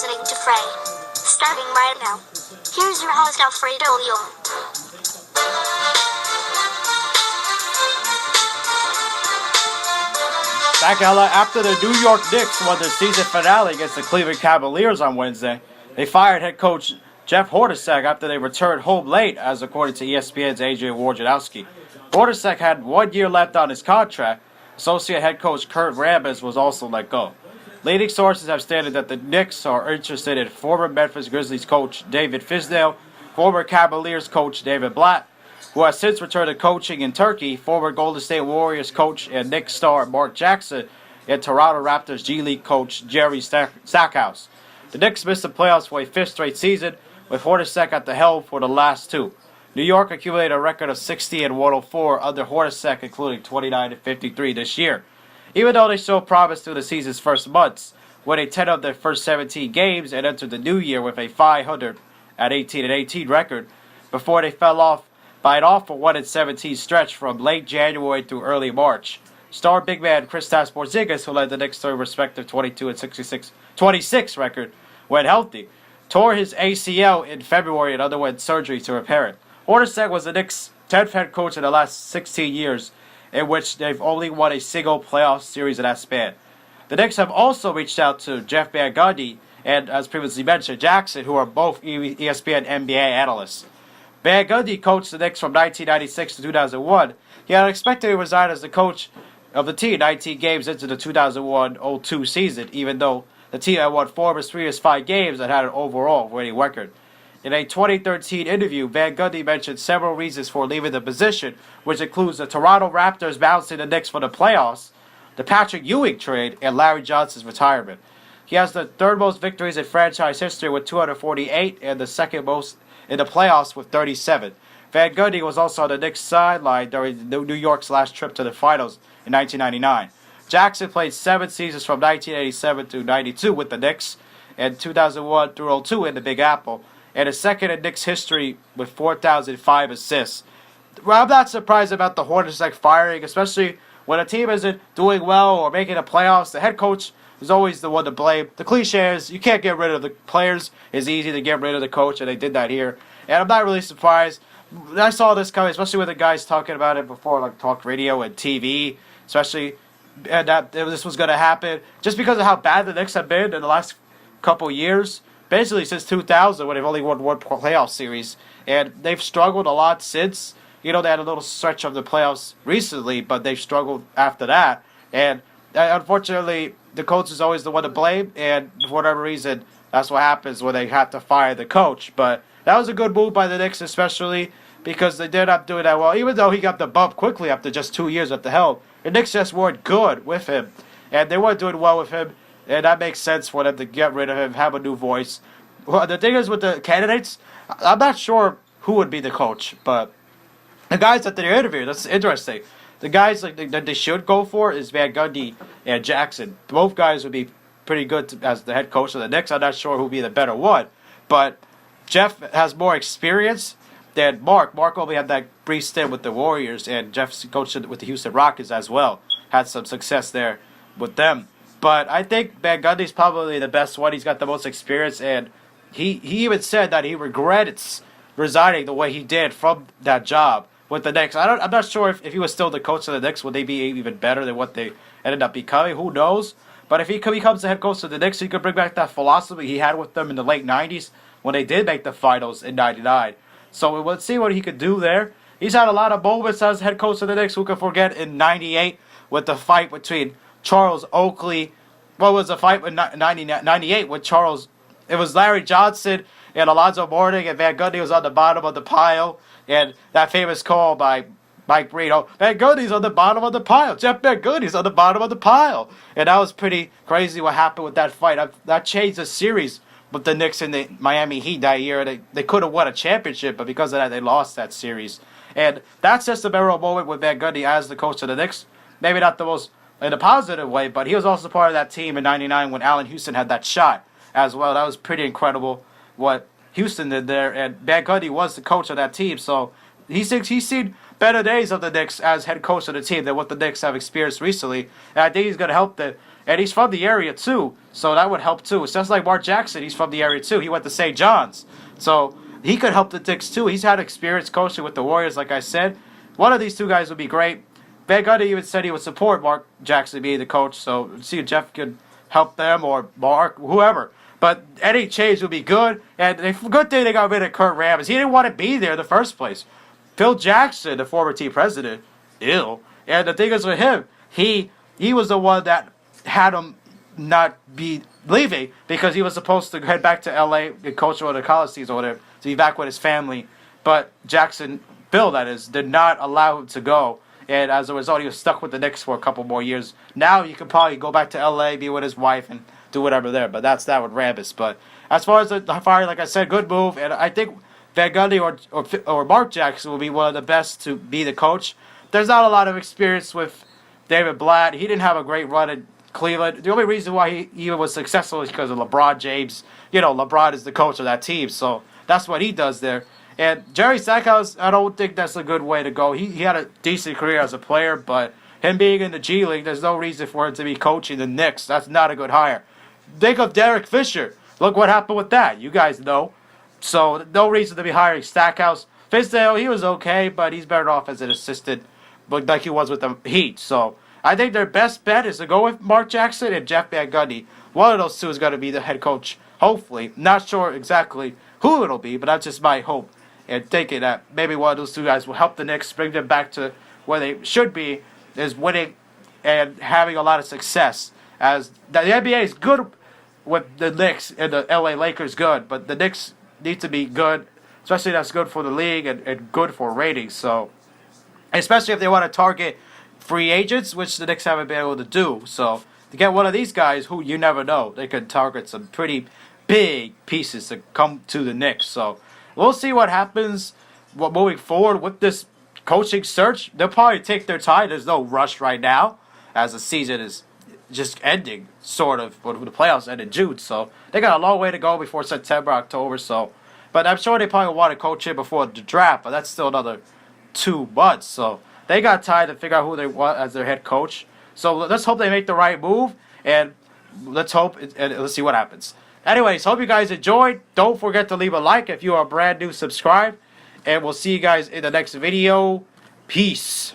listening to Frey. Starting right now. Here's your host Alfredo Leon. Back after the New York Knicks won their season finale against the Cleveland Cavaliers on Wednesday, they fired head coach Jeff Hornacek after they returned home late, as according to ESPN's Adrian Wojnarowski. Hornacek had 1 year left on his contract. Associate head coach Kurt Rambis was also let go. Leading sources have stated that the Knicks are interested in former Memphis Grizzlies coach David Fizdale, former Cavaliers coach David Blatt, who has since returned to coaching in Turkey, former Golden State Warriors coach and Knicks star Mark Jackson, and Toronto Raptors G League coach Jerry Stackhouse. The Knicks missed the playoffs for a fifth straight season, with Hornacek at the helm for the last two. New York accumulated a record of 60 and 104 under Hornacek, including 29 and 53 this year. Even though they showed promise through the season's first months, winning 10 of their first 17 games and entered the new year with a 500 at 18 and 18 record, before they fell off by an awful 1-17 stretch from late January through early March. Star big man Kristaps Porzingis, who led the Knicks to a respective 22 and 26 record when healthy, tore his ACL in February and underwent surgery to repair it. Hornacek was the Knicks' 10th head coach in the last 16 years, in which they've only won a single playoff series in that span. The Knicks have also reached out to Jeff Van Gundy and, as previously mentioned, Jackson, who are both ESPN NBA analysts. Van Gundy coached the Knicks from 1996 to 2001. He had expected to resign as the coach of the team 19 games into the 2001-02 season, even though the team had won 4 of its previous 5 games and had an overall winning record. In a 2013 interview, Van Gundy mentioned several reasons for leaving the position, which includes the Toronto Raptors bouncing the Knicks for the playoffs, the Patrick Ewing trade, and Larry Johnson's retirement. He has the third most victories in franchise history with 248 and the second most in the playoffs with 37. Van Gundy was also on the Knicks sideline during New York's last trip to the finals in 1999. Jackson played 7 seasons from 1987 to 92 with the Knicks and 2001 through 02 in the Big Apple, and is second in Knicks history with 4,005 assists. Well, I'm not surprised about the Hornacek firing, especially when a team isn't doing well or making the playoffs. The head coach is always the one to blame. The cliche is you can't get rid of the players. It's easy to get rid of the coach, and they did that here. And I'm not really surprised. I saw this coming, especially with the guys talking about it before, like talk radio and TV, especially and that this was going to happen just because of how bad the Knicks have been in the last couple years. Basically since 2000, when they've only won one playoff series, and they've struggled a lot since. You know, they had a little stretch of the playoffs recently, but they've struggled after that. And unfortunately, the coach is always the one to blame, and for whatever reason, that's what happens when they have to fire the coach. But that was a good move by the Knicks, especially because they did not do that well. Even though he got the bump quickly after just 2 years at the helm, the Knicks just weren't good with him, and they weren't doing well with him. And that makes sense for them to get rid of him, have a new voice. Well, the thing is with the candidates, I'm not sure who would be the coach, but the guys that they're interviewing, that's interesting. The guys that they should go for is Van Gundy and Jackson. Both guys would be pretty good as the head coach of the Knicks. I'm not sure who would be the better one. But Jeff has more experience than Mark. Mark only had that brief stint with the Warriors, and Jeff's coached with the Houston Rockets as well. Had some success there with them. But I think Van Gundy's probably the best one. He's got the most experience, and he even said that he regrets resigning the way he did from that job with the Knicks. I'm not sure if he was still the coach of the Knicks, would they be even better than what they ended up becoming? Who knows? But if he becomes the head coach of the Knicks, he could bring back that philosophy he had with them in the late 90s when they did make the finals in 99. So we'll see what he could do there. He's had a lot of moments as head coach of the Knicks. Who can forget in 98 with the fight between Charles Oakley. What was the fight in 98 with Charles? It was Larry Johnson and Alonzo Mourning, and Van Gundy was on the bottom of the pile. And that famous call by Mike Brito, Van Gundy's on the bottom of the pile. Jeff Van Gundy's on the bottom of the pile. And that was pretty crazy what happened with that fight. That changed the series with the Knicks and the Miami Heat that year. They could have won a championship, but because of that, they lost that series. And that's just a memorable moment with Van Gundy as the coach of the Knicks. Maybe not the most in a positive way, but he was also part of that team in 99 when Allen Houston had that shot as well. That was pretty incredible what Houston did there, and Van Gundy was the coach of that team, so he's seen better days of the Knicks as head coach of the team than what the Knicks have experienced recently, and I think he's going to help the And he's from the area too, so that would help too. It's just like Mark Jackson, he's from the area too. He went to St. John's. So he could help the Knicks too. He's had experience coaching with the Warriors, like I said. One of these two guys would be great. Van Gundy even said he would support Mark Jackson being the coach, so see if Jeff could help them or Mark, whoever. But any change would be good. And the good thing they got rid of Kurt Rambis. He didn't want to be there in the first place. Phil Jackson, the former team president, ill. And the thing is with him, he was the one that had him not be leaving because he was supposed to head back to LA and coach one of the college teams or whatever to be back with his family. But Jackson, Phil that is, did not allow him to go. And as a result, he was stuck with the Knicks for a couple more years. Now he could probably go back to LA, be with his wife, and do whatever there. But that's that with Rambis. But as far as the firing, like I said, good move. And I think Van Gundy or Mark Jackson will be one of the best to be the coach. There's not a lot of experience with David Blatt. He didn't have a great run in Cleveland. The only reason why he even was successful is because of LeBron James. You know, LeBron is the coach of that team, so that's what he does there. And Jerry Stackhouse, I don't think that's a good way to go. He had a decent career as a player, but him being in the G League, there's no reason for him to be coaching the Knicks. That's not a good hire. Think of Derek Fisher. Look what happened with that. You guys know. So no reason to be hiring Stackhouse. Fizdale, he was okay, but he's better off as an assistant, but like he was with the Heat. So I think their best bet is to go with Mark Jackson and Jeff Van Gundy. One of those two is going to be the head coach, hopefully. Not sure exactly who it'll be, but that's just my hope. And thinking that maybe one of those two guys will help the Knicks bring them back to where they should be, is winning and having a lot of success. As the NBA is good with the Knicks and the LA Lakers good, but the Knicks need to be good, especially that's good for the league and good for ratings. So, especially if they want to target free agents, which the Knicks haven't been able to do. So, to get one of these guys who you never know, they could target some pretty big pieces to come to the Knicks. So, we'll see what happens moving forward with this coaching search. They'll probably take their time. There's no rush right now, as the season is just ending, sort of. But the playoffs end in June, so they got a long way to go before September, October. So, but I'm sure they probably want to coach him before the draft. But that's still another 2 months. So they got time to figure out who they want as their head coach. So let's hope they make the right move, and let's hope and let's see what happens. Anyways, hope you guys enjoyed. Don't forget to leave a like if you are brand new. Subscribe, and we'll see you guys in the next video. Peace.